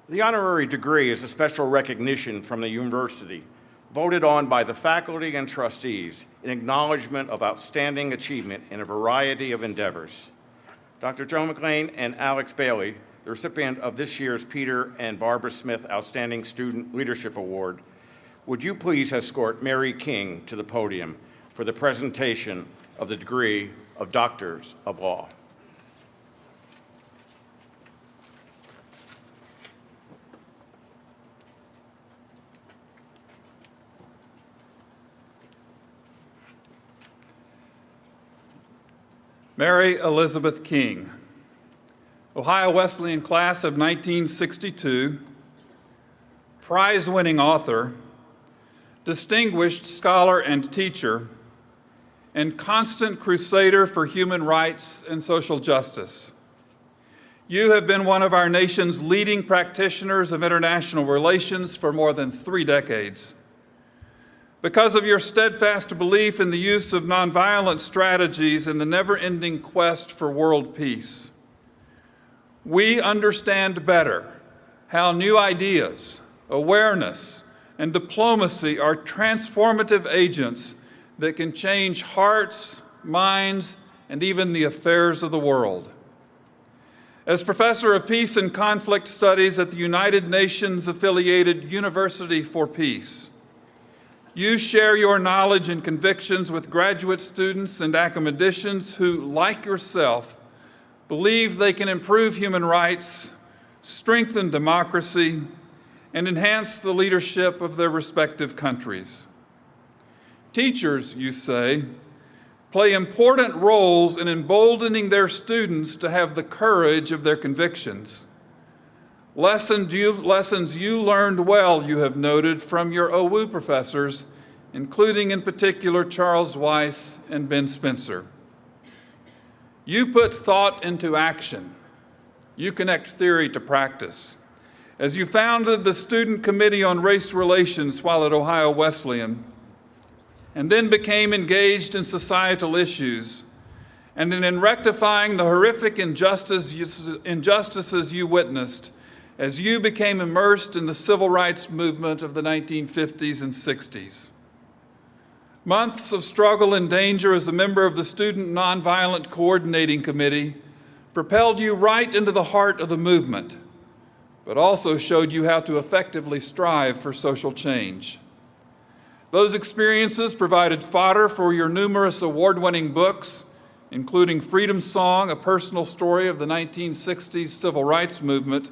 The honorary degree is a special recognition from the university, voted on by the faculty and trustees in acknowledgement of outstanding achievement in a variety of endeavors. Dr. Joe McLean and Alex Bailey, the recipient of this year's Peter and Barbara Smith Outstanding Student Leadership Award, would you please escort Mary King to the podium for the presentation of the degree of Doctors of Law. Mary Elizabeth King, Ohio Wesleyan class of 1962, prize-winning author, distinguished scholar and teacher, and constant crusader for human rights and social justice. You have been one of our nation's leading practitioners of international relations for more than 3 decades. Because of your steadfast belief in the use of nonviolent strategies in the never-ending quest for world peace, we understand better how new ideas, awareness, and diplomacy are transformative agents that can change hearts, minds, and even the affairs of the world. As Professor of Peace and Conflict Studies at the United Nations-affiliated University for Peace, you share your knowledge and convictions with graduate students and academicians who, like yourself, believe they can improve human rights, strengthen democracy, and enhance the leadership of their respective countries. Teachers, you say, play important roles in emboldening their students to have the courage of their convictions. Lessons you learned well, you have noted, from your OU professors, including in particular Charles Weiss and Ben Spencer. You put thought into action. You connect theory to practice. As you founded the Student Committee on Race Relations while at Ohio Wesleyan, and then became engaged in societal issues, and in rectifying the horrific injustices you witnessed as you became immersed in the civil rights movement of the 1950s and 60s. Months of struggle and danger as a member of the Student Nonviolent Coordinating Committee propelled you right into the heart of the movement, but also showed you how to effectively strive for social change. Those experiences provided fodder for your numerous award-winning books, including Freedom Song, a personal story of the 1960s civil rights movement,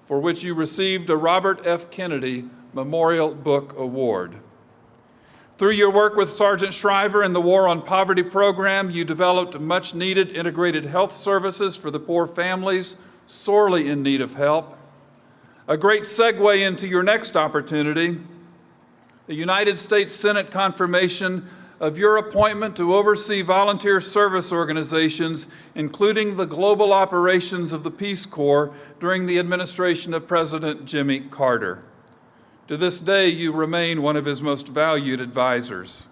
for which you received a Robert F. Kennedy Memorial Book Award. Through your work with Sergeant Shriver and the War on Poverty program, you developed much-needed integrated health services for the poor families sorely in need of help. A great segue into your next opportunity, the United States Senate confirmation of your appointment to oversee volunteer service organizations, including the global operations of the Peace Corps during the administration of President Jimmy Carter. To this day, you remain one of his most valued advisors.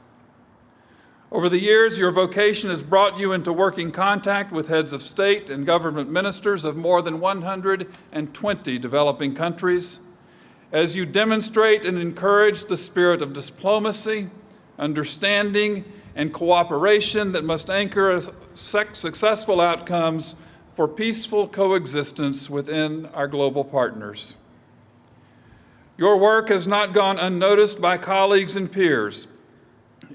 Over the years, your vocation has brought you into working contact with heads of state and government ministers of more than 120 developing countries, as you demonstrate and encourage the spirit of diplomacy, understanding, and cooperation that must anchor successful outcomes for peaceful coexistence within our global partners. Your work has not gone unnoticed by colleagues and peers,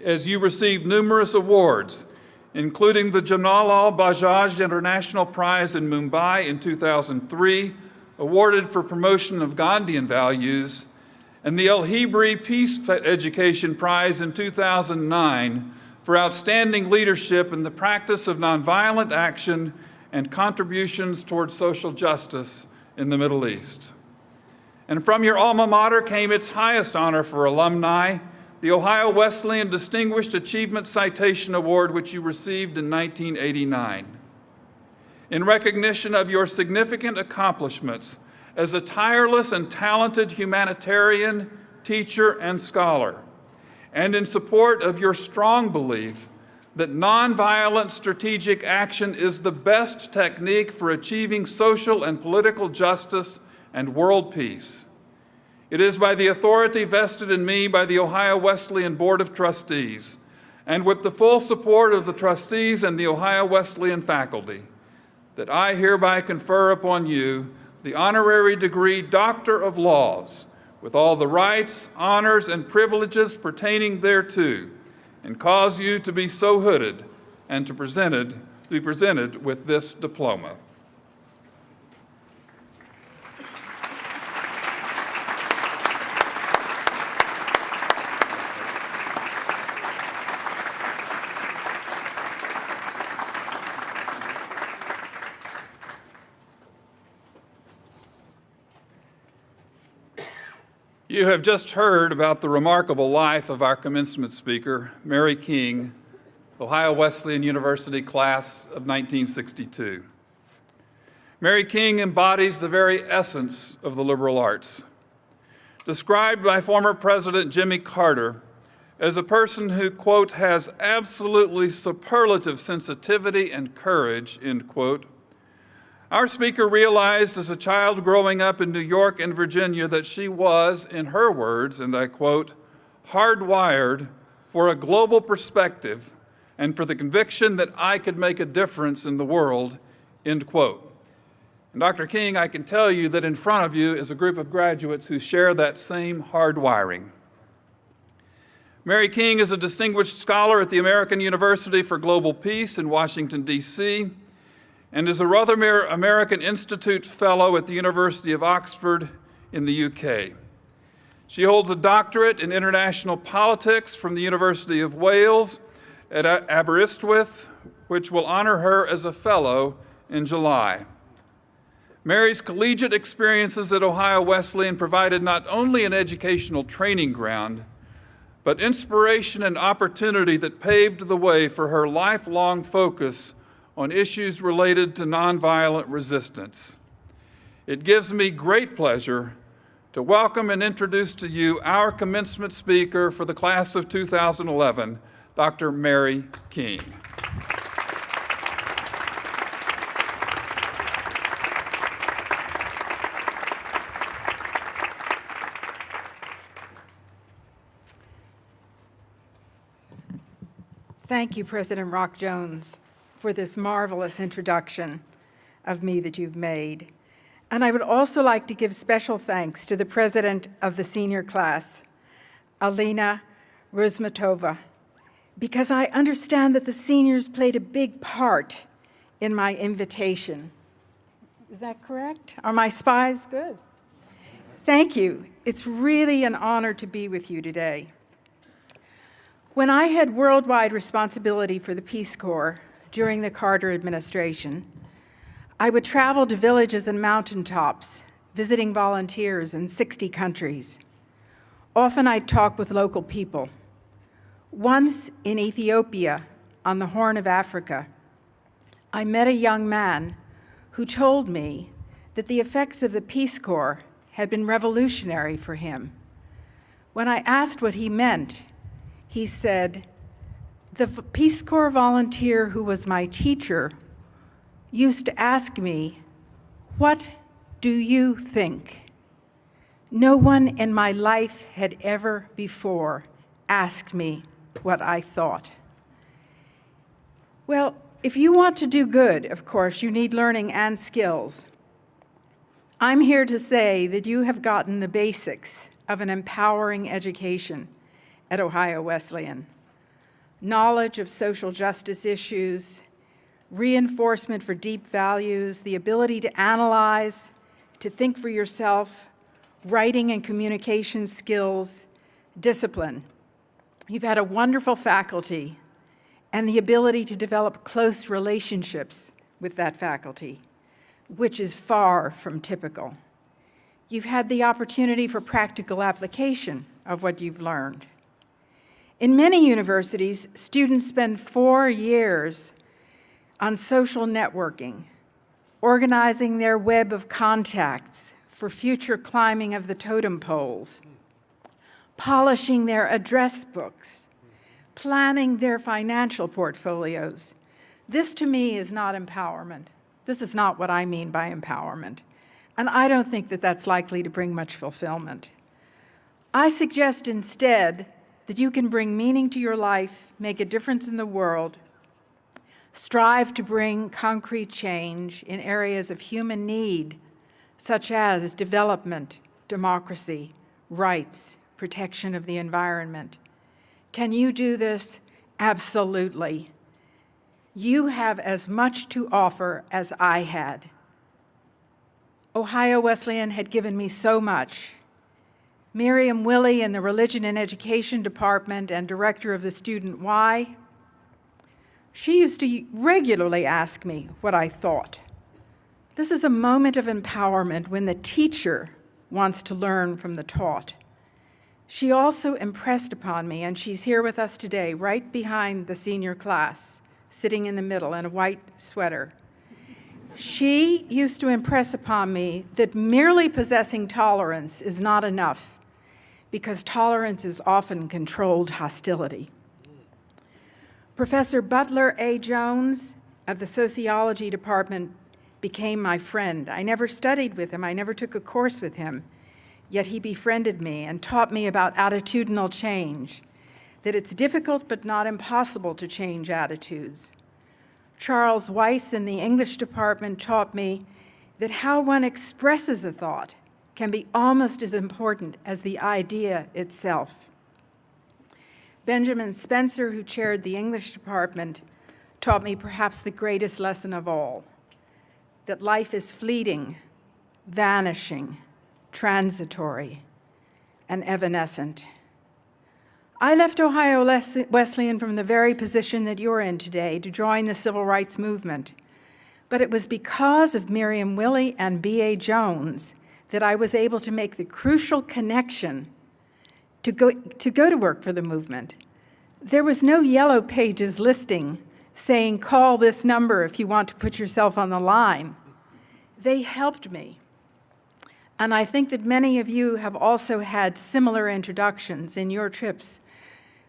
as you received numerous awards, including the Jamalal Bajaj International Prize in Mumbai in 2003, awarded for promotion of Gandhian values, and the El Hebri Peace Education Prize in 2009 for outstanding leadership in the practice of nonviolent action and contributions towards social justice in the Middle East. And from your alma mater came its highest honor for alumni, the Ohio Wesleyan Distinguished Achievement Citation Award, which you received in 1989. In recognition of your significant accomplishments as a tireless and talented humanitarian, teacher, and scholar, and in support of your strong belief that nonviolent strategic action is the best technique for achieving social and political justice and world peace. It is by the authority vested in me by the Ohio Wesleyan Board of Trustees, and with the full support of the trustees and the Ohio Wesleyan faculty, that I hereby confer upon you the honorary degree Doctor of Laws, with all the rights, honors, and privileges pertaining thereto, and cause you to be so hooded and to be presented with this diploma. You have just heard about the remarkable life of our commencement speaker, Mary King, Ohio Wesleyan University class of 1962. Mary King embodies the very essence of the liberal arts. Described by former President Jimmy Carter as a person who, quote, has absolutely superlative sensitivity and courage, end quote, our speaker realized as a child growing up in New York and Virginia that she was, in her words, and I quote, hardwired for a global perspective and for the conviction that I could make a difference in the world, end quote. And Dr. King, I can tell you that in front of you is a group of graduates who share that same hardwiring. Mary King is a distinguished scholar at the American University for Global Peace in Washington, D.C., and is a Rothermere American Institute Fellow at the University of Oxford in the UK. She holds a doctorate in international politics from the University of Wales at Aberystwyth, which will honor her as a fellow in July. Mary's collegiate experiences at Ohio Wesleyan provided not only an educational training ground, but inspiration and opportunity that paved the way for her lifelong focus on issues related to nonviolent resistance. It gives me great pleasure to welcome and introduce to you our commencement speaker for the class of 2011, Dr. Mary King. Thank you, President Rock Jones, for this marvelous introduction of me that you've made. And I would also like to give special thanks to the president of the senior class, Alina Rozmatova, because I understand that the seniors played a big part in my invitation. Is that correct? Are my spies good? Thank you. It's really an honor to be with you today. When I had worldwide responsibility for the Peace Corps during the Carter administration, I would travel to villages and mountaintops, visiting volunteers in 60 countries. Often I'd talk with local people. Once in Ethiopia, on the Horn of Africa, I met a young man who told me that the effects of the Peace Corps had been revolutionary for him. When I asked what he meant, he said, "The Peace Corps volunteer who was my teacher used to ask me, 'What do you think?' No one in my life had ever before asked me what I thought." Well, if you want to do good, of course, you need learning and skills. I'm here to say that you have gotten the basics of an empowering education at Ohio Wesleyan. Knowledge of social justice issues, reinforcement for deep values, the ability to analyze, to think for yourself, writing and communication skills, discipline. You've had a wonderful faculty and the ability to develop close relationships with that faculty, which is far from typical. You've had the opportunity for practical application of what you've learned. In many universities, students spend 4 years on social networking, organizing their web of contacts for future climbing of the totem poles, polishing their address books, planning their financial portfolios. This, to me, is not empowerment. This is not what I mean by empowerment. and I don't think that that's likely to bring much fulfillment. I suggest instead that you can bring meaning to your life, make a difference in the world, strive to bring concrete change in areas of human need, such as development, democracy, rights, protection of the environment. Can you do this? Absolutely. You have as much to offer as I had. Ohio Wesleyan had given me so much. Miriam Willey in the Religion and Education Department and director of the Student Y, she used to regularly ask me what I thought. This is a moment of empowerment when the teacher wants to learn from the taught. She also impressed upon me, and she's here with us today, right behind the senior class, sitting in the middle in a white sweater. She used to impress upon me that merely possessing tolerance is not enough, because tolerance is often controlled hostility. Professor Butler A. Jones of the Sociology Department became my friend. I never studied with him, I never took a course with him, yet he befriended me and taught me about attitudinal change, that it's difficult but not impossible to change attitudes. Charles Weiss in the English department taught me that how one expresses a thought can be almost as important as the idea itself. Benjamin Spencer, who chaired the English department, taught me perhaps the greatest lesson of all, that life is fleeting, vanishing, transitory, and evanescent. I left Ohio Wesleyan from the very position that you're in today to join the civil rights movement, but it was because of Miriam Willey and B.A. Jones that I was able to make the crucial connection to go to work for the movement. There was no yellow pages listing saying, call this number if you want to put yourself on the line. They helped me. And I think that many of you have also had similar introductions in your trips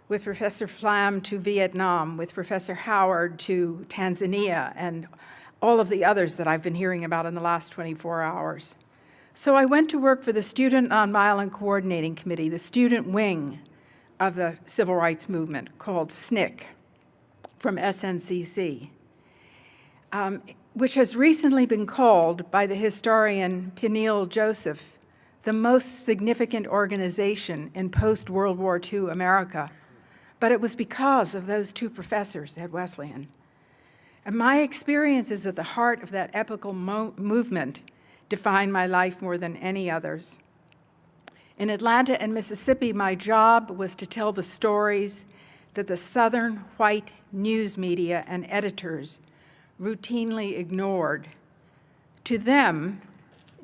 with Professor Flam to Vietnam, with Professor Howard to Tanzania, and all of the others that I've been hearing about in the last 24 hours. So I went to work for the Student Nonviolent Coordinating Committee, the student wing of the civil rights movement called SNCC from SNCC, which has recently been called by the historian Peniel Joseph the most significant organization in post-World War II America. But it was because of those two professors at Wesleyan. And my experiences at the heart of that epical movement define my life more than any others. In Atlanta and Mississippi, my job was to tell the stories that the Southern white news media and editors routinely ignored. To them,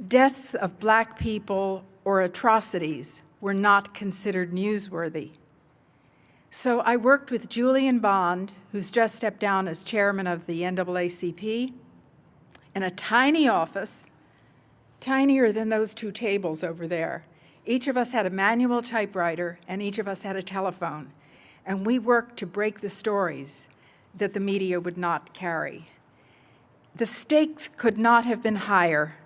deaths of Black people or atrocities were not considered newsworthy. So I worked with Julian Bond, who's just stepped down as chairman of the NAACP, in a tiny office, tinier than those two tables over there. Each of us had a manual typewriter, and each of us had a telephone, and we worked to break the stories that the media would not carry. The stakes could not have been higher.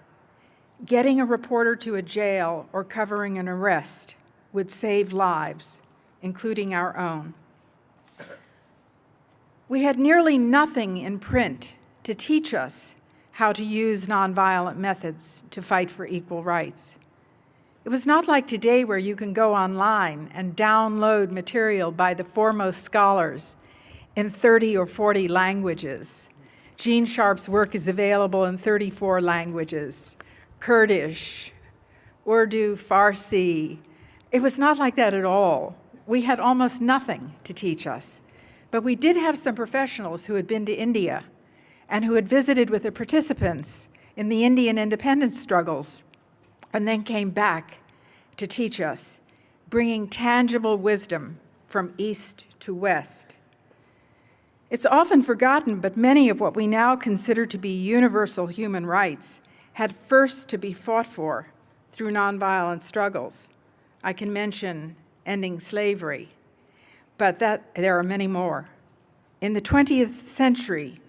Getting a reporter to a jail or covering an arrest would save lives, including our own. We had nearly nothing in print to teach us how to use nonviolent methods to fight for equal rights. It was not like today where you can go online and download material by the foremost scholars in 30 or 40 languages. Gene Sharp's work is available in 34 languages, Kurdish, Urdu, Farsi. It was not like that at all. We had almost nothing to teach us. But we did have some professionals who had been to India and who had visited with the participants in the Indian independence struggles and then came back to teach us, bringing tangible wisdom from east to west. It's often forgotten, but many of what we now consider to be universal human rights had first to be fought for through nonviolent struggles. I can mention ending slavery, but there are many more. In the 20th century,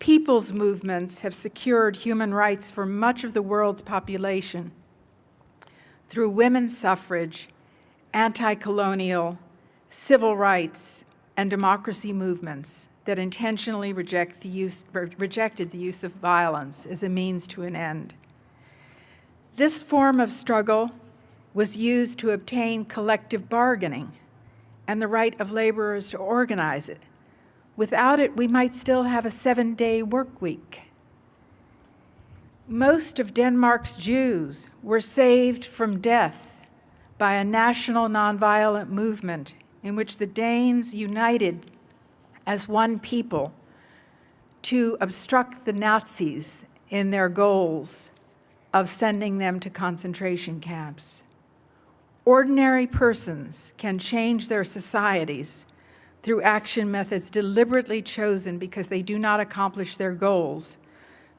people's movements have secured human rights for much of the world's population through women's suffrage, anti-colonial, civil rights, and democracy movements that intentionally rejected the use of violence as a means to an end. This form of struggle was used to obtain collective bargaining and the right of laborers to organize it. Without it, we might still have a 7-day work week. Most of Denmark's Jews were saved from death by a national nonviolent movement in which the Danes united as one people to obstruct the Nazis in their goals of sending them to concentration camps. Ordinary persons can change their societies through action methods deliberately chosen because they do not accomplish their goals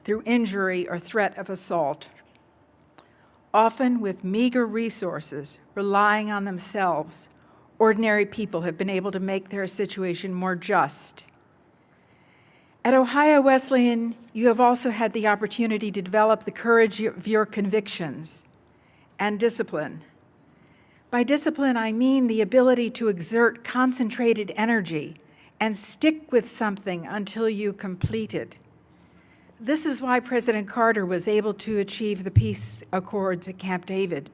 through injury or threat of assault. Often with meager resources, relying on themselves, ordinary people have been able to make their situation more just. At Ohio Wesleyan, you have also had the opportunity to develop the courage of your convictions and discipline. By discipline, I mean the ability to exert concentrated energy and stick with something until you complete it. This is why President Carter was able to achieve the peace accords at Camp David.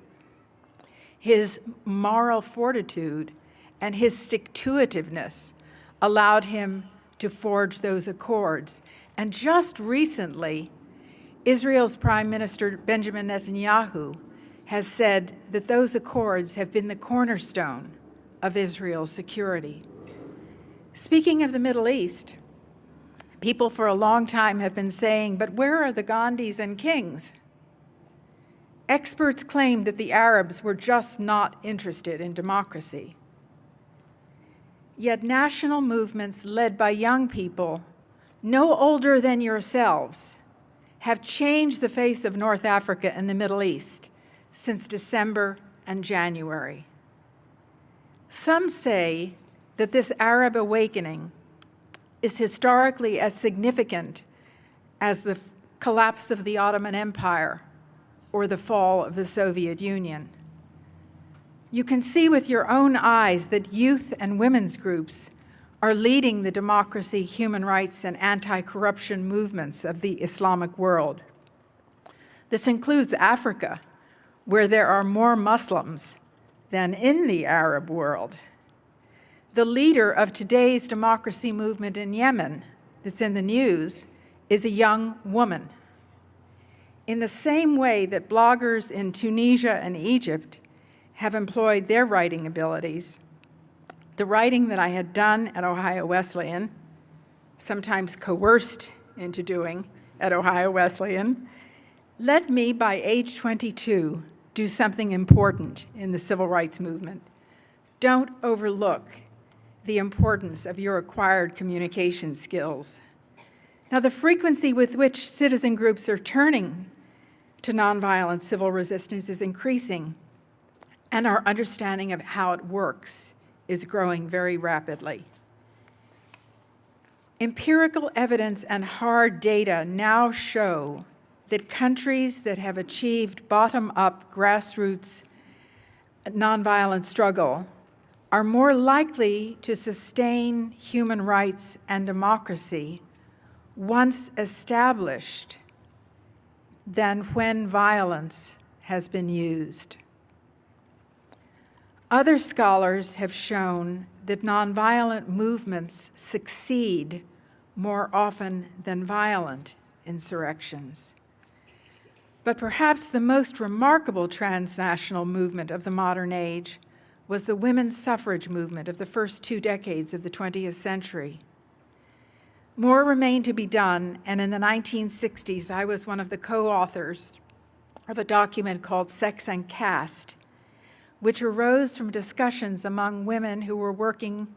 His moral fortitude and his stick-to-itiveness allowed him to forge those accords. And just recently, Israel's Prime Minister Benjamin Netanyahu has said that those accords have been the cornerstone of Israel's security. Speaking of the Middle East, people for a long time have been saying, but where are the Gandhis and kings? Experts claim that the Arabs were just not interested in democracy. Yet national movements led by young people, no older than yourselves, have changed the face of North Africa and the Middle East since December and January. Some say that this Arab awakening is historically as significant as the collapse of the Ottoman Empire or the fall of the Soviet Union. You can see with your own eyes that youth and women's groups are leading the democracy, human rights, and anti-corruption movements of the Islamic world. This includes Africa, where there are more Muslims than in the Arab world. The leader of today's democracy movement in Yemen, that's in the news, is a young woman. In the same way that bloggers in Tunisia and Egypt have employed their writing abilities, the writing that I had done at Ohio Wesleyan, sometimes coerced into doing at Ohio Wesleyan, led me by age 22 do something important in the civil rights movement. Don't overlook the importance of your acquired communication skills. Now, the frequency with which citizen groups are turning to nonviolent civil resistance is increasing, and our understanding of how it works is growing very rapidly. Empirical evidence and hard data now show that countries that have achieved bottom-up grassroots nonviolent struggle are more likely to sustain human rights and democracy once established than when violence has been used. Other scholars have shown that nonviolent movements succeed more often than violent insurrections. But perhaps the most remarkable transnational movement of the modern age was the women's suffrage movement of the first 2 decades of the 20th century. More remained to be done, and in the 1960s, I was one of the co-authors of a document called Sex and Caste, which arose from discussions among women who were working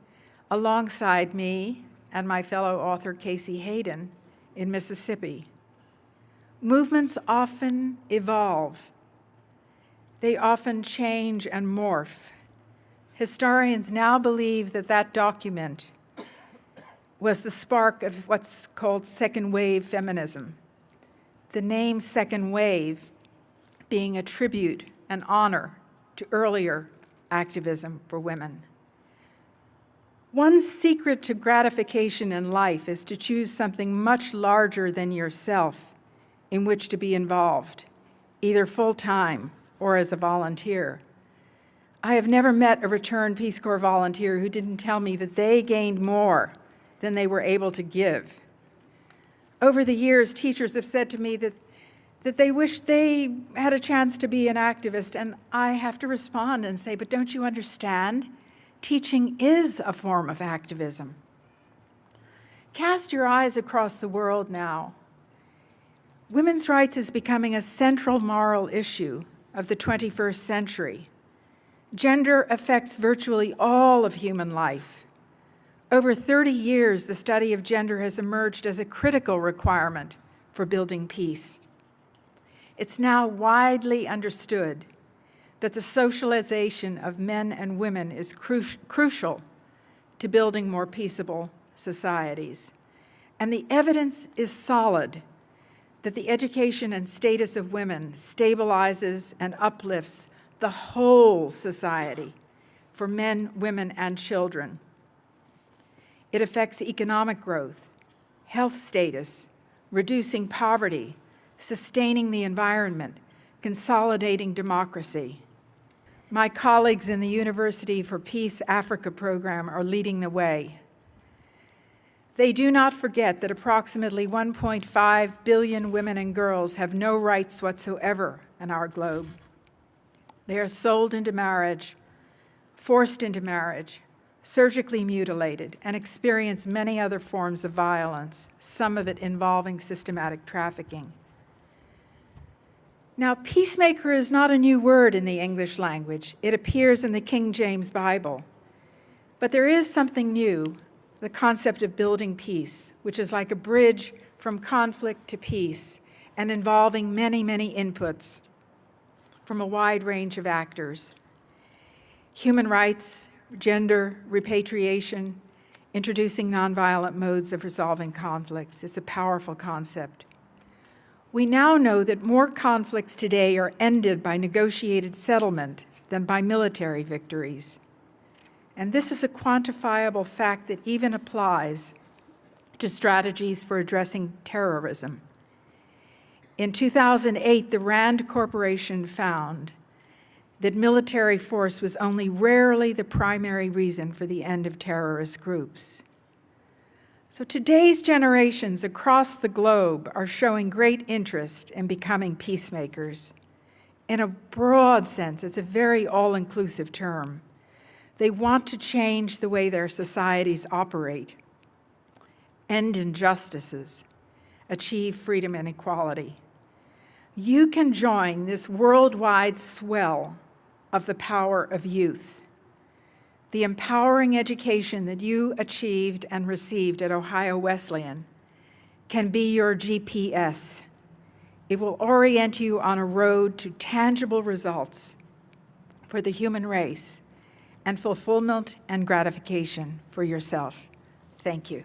alongside me and my fellow author Casey Hayden in Mississippi. Movements often evolve. They often change and morph. Historians now believe that that document was the spark of what's called second wave feminism. The name second wave being a tribute and honor to earlier activism for women. One secret to gratification in life is to choose something much larger than yourself in which to be involved, either full-time or as a volunteer. I have never met a returned Peace Corps volunteer who didn't tell me that they gained more than they were able to give. Over the years, teachers have said to me that they wish they had a chance to be an activist, and I have to respond and say, but don't you understand? Teaching is a form of activism. Cast your eyes across the world now. Women's rights is becoming a central moral issue of the 21st century. Gender affects virtually all of human life. Over 30 years, the study of gender has emerged as a critical requirement for building peace. It's now widely understood that the socialization of men and women is crucial to building more peaceable societies. And the evidence is solid that the education and status of women stabilizes and uplifts the whole society for men, women, and children. It affects economic growth, health status, reducing poverty, sustaining the environment, consolidating democracy. My colleagues in the University for Peace Africa program are leading the way. They do not forget that approximately 1.5 billion women and girls have no rights whatsoever in our globe. They are sold into marriage, forced into marriage, surgically mutilated, and experience many other forms of violence, some of it involving systematic trafficking. Now, peacemaker is not a new word in the English language. It appears in the King James Bible. But there is something new, the concept of building peace, which is like a bridge from conflict to peace and involving many, many inputs from a wide range of actors. Human rights, gender, repatriation, introducing nonviolent modes of resolving conflicts. It's a powerful concept. We now know that more conflicts today are ended by negotiated settlement than by military victories. And this is a quantifiable fact that even applies to strategies for addressing terrorism. In 2008, the RAND Corporation found that military force was only rarely the primary reason for the end of terrorist groups. So today's generations across the globe are showing great interest in becoming peacemakers. In a broad sense, it's a very all-inclusive term. They want to change the way their societies operate, end injustices, achieve freedom and equality. You can join this worldwide swell of the power of youth. The empowering education that you achieved and received at Ohio Wesleyan can be your GPS. It will orient you on a road to tangible results for the human race and fulfillment and gratification for yourself. Thank you.